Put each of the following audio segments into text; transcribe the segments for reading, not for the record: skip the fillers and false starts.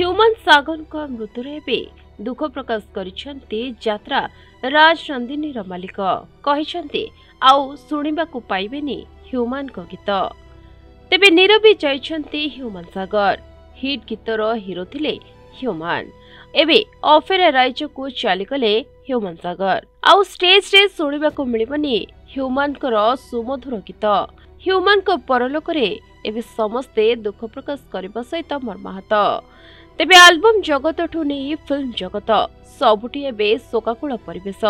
Human सागर मृत्यु एबे दुख प्रकाश करिसेंती यात्रा राजनंदिनी मालिक कहिसेंती आउ सुनिबाकु पाइबेनी ह्यूमन को गीत। तेबे नीरवी जाइछंती ह्यूमन सागर। हिट गीतर हिरो थिले ह्यूमन। एबे अफेरा राइज को चलीगले ह्यूमन सागर। आउ स्टेज रे सुनिबाकु मिलिबनी ह्यूमन को सुमधुर गीत। ह्यूमन को परलोकरे एबे समस्ते दुख प्रकाश करने सहित मर्माहत। तेबे आल्बम जगत ठू नहीं फिल्म जगत सबुठी एबे शोकाकुल परिवेश।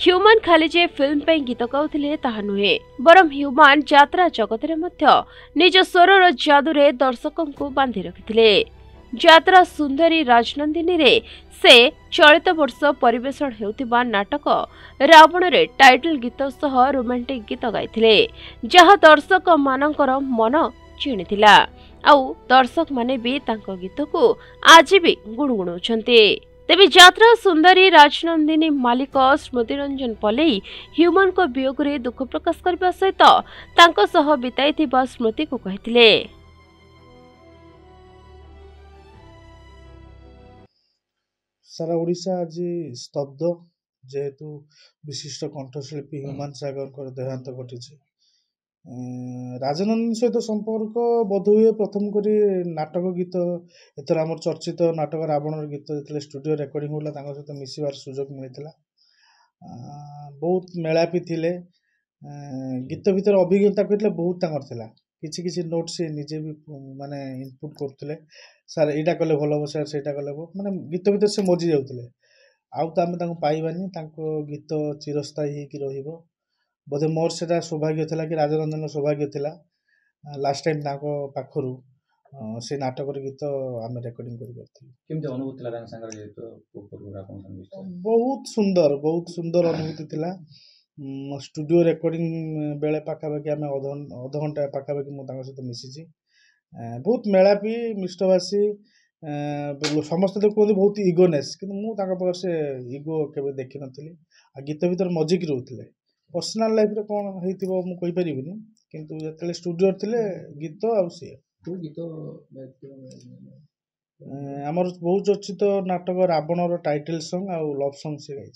ह्यूमन खाली जे फिल्म पे गीत गाउथिले ताहा नुहे, बरम ह्यूमन यात्रा जगत रे मध्य निज स्वरर जादुरे दर्शकों को बांधि रखिथिले। यात्रा सुंदरी राजनंदिनी रे से चलित वर्ष परिवेषण हेउथिबा नाटक रावण रे टाइटल गीत सह रोमांटिक गीत गाइथिले, जहा दर्शक मानकर मन चिणिथिला। आउ दर्शक माने भी तांको गीत को आज भी गुणगुणाउछन्ते। तेबे यात्रा सुंदरी राजनंदिनी मालिक स्मृति रंजन पलेई ह्यूमन को वियोग रे दुख प्रकाश करबा सहित तांको सह बिताइथिबा स्मृति को कहिथिले। सारा ओडिशा आज स्तब्ध जेहेतु विशिष्ट कंठशिल्पी ह्यूमन सागर देहांत घटी। राजनंदिनी सहित संपर्क बोधहुए प्रथम करी नाटक गीत एथर आम चर्चित नाटक रावण गीत जो स्टूडियो रेकर्डिंग होला सहित मिसबार सुजोग मिलता। बहुत मेलापी थिले। गीत भीतर अभिज्ञता कहते बहुत थिला। किछि किछि नोट से निजे भी माने इनपुट करथिले, सर एटा कले भलो हो, सर सेटा कले भलो, माने गीत भीतर से मजी जाउथिले। आउ त आमे तांको पाइबानी, तांको गीत चिरस्थायी हेकि रहिबो। बोधे मोर सेटा सौभाग्य थिला कि राजनंदन सौभाग्य थिला लास्ट टाइम तांको पाखरु से नाटक गीत आमे रेकर्डिंग करि करथि। केमते अनुभूति थिला तांको संग जे तो ऊपर आपन संग? बहुत सुंदर अनुभूति थिला। स्टूडियो रेकर्डिंग बेले पाखापाखि आम अध घंटा पाखापाखि मुझे सहित मिसी। बहुत मेलापी मिष्टभाषी समस्त तो कहते बहुत इगोनेस, कि मुझे से इगो केवे देखी नी। गीत भीतर मजिक रोते पर्सनाल लाइफ रे कौन होपारि किंतु जो स्टूडियो थे गीत गीत आमर बहुत चर्चित नाटक रावण टाइटल सॉन्ग आउ लव सॉन्ग से गाई।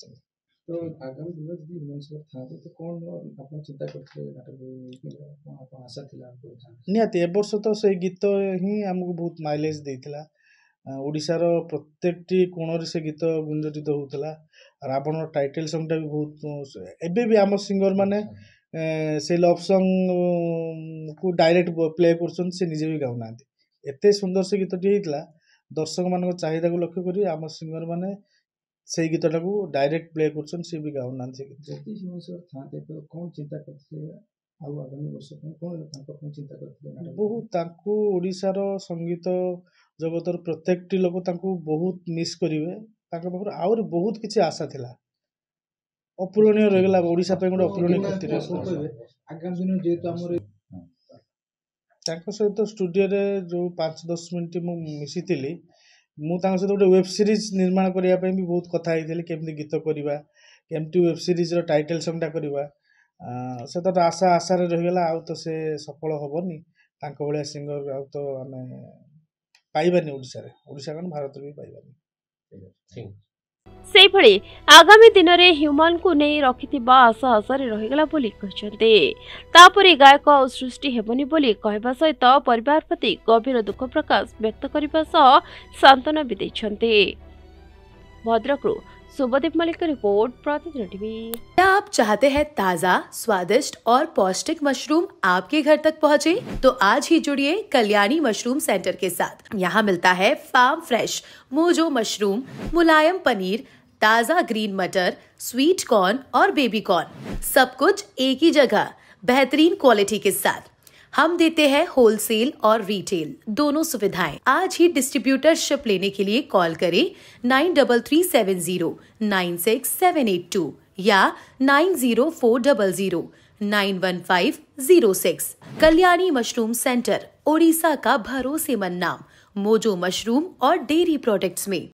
तो आगामी दिन यदि ह्यूमन सागर था तो कौन आप चिंता करते नाटक आशा थिला निहाती ए वर्ष तो से गीत ही आमको बहुत माइलेज देइथिला। ओडिशार प्रत्येकटी कोण से गीत गुंजरित होउथला। रावण टाइटल सॉन्ग टा भी बहुत एबे भी आम सिंगर माने से लव सॉन्ग को डायरेक्ट प्ले करछन, से निजे भी गाउना। एते सुंदर से गीत टी हेइतला। दर्शक मान चाहिदा को लक्ष्य करी आम सिंगर माने से गीतटा को डायरेक्ट प्ले करछन, से भी गाउना। से गीत कौन चिंता करते आगामी वर्ष कौन चिंता करते? बहुत तांको ओडिशार संगीत जगतर प्रत्येकटी लोक तांको बहुत मिस करिवे। तांको पाखर आउर बहुत किछि आशा थिला, अपूरणीय रहिगला। ओडिशा पे गोटे अपूरणीय क्षति आगामी दिन जेतु हमर तांको सहित स्टूडियो रे जो 5-10 मिनिट मु मिसिथिली। मु तांको सहित गोटे वेब सीरीज निर्माण करिया पे भी बहुत कथा हेइथिले, केमति गीत करिबा, केमति वेब सीरीज रो टाइटल सॉन्ग टा करिबा। से तो आशा आशा रे रहिगला। आउ तो से सफल होबनी। तांको भलिया सिंगर आउ तो आमे पाइबानी ओडिसा रे, ओडिसा कन भारत रे भी पाइबानी। सेही भली आगामी दिन रे ह्यूमन को नहीं रखिथिबा आशा आशारे रहिगला बोली कहछन्ते। तापरे गायक और सृष्टि हेबनी बोली कहबा सहित परिवार प्रति गभीर दुख प्रकाश व्यक्त करबा सह सांत्वना भी दैछन्ते। भद्रकरू शुभदीप मलिक का रिपोर्ट, प्रतिदिन टीवी। क्या आप चाहते हैं ताज़ा, स्वादिष्ट और पौष्टिक मशरूम आपके घर तक पहुंचे? तो आज ही जुड़िए कल्याणी मशरूम सेंटर के साथ। यहाँ मिलता है फार्म फ्रेश मोजो मशरूम, मुलायम पनीर, ताज़ा ग्रीन मटर, स्वीट कॉर्न और बेबी कॉर्न, सब कुछ एक ही जगह बेहतरीन क्वालिटी के साथ। हम देते हैं होलसेल और रिटेल दोनों सुविधाएं। आज ही डिस्ट्रीब्यूटरशिप लेने के लिए कॉल करें 9337096782 या 9040091506। कल्याणी मशरूम सेंटर, ओडिशा का भरोसेमंद नाम, मोजो मशरूम और डेयरी प्रोडक्ट्स में।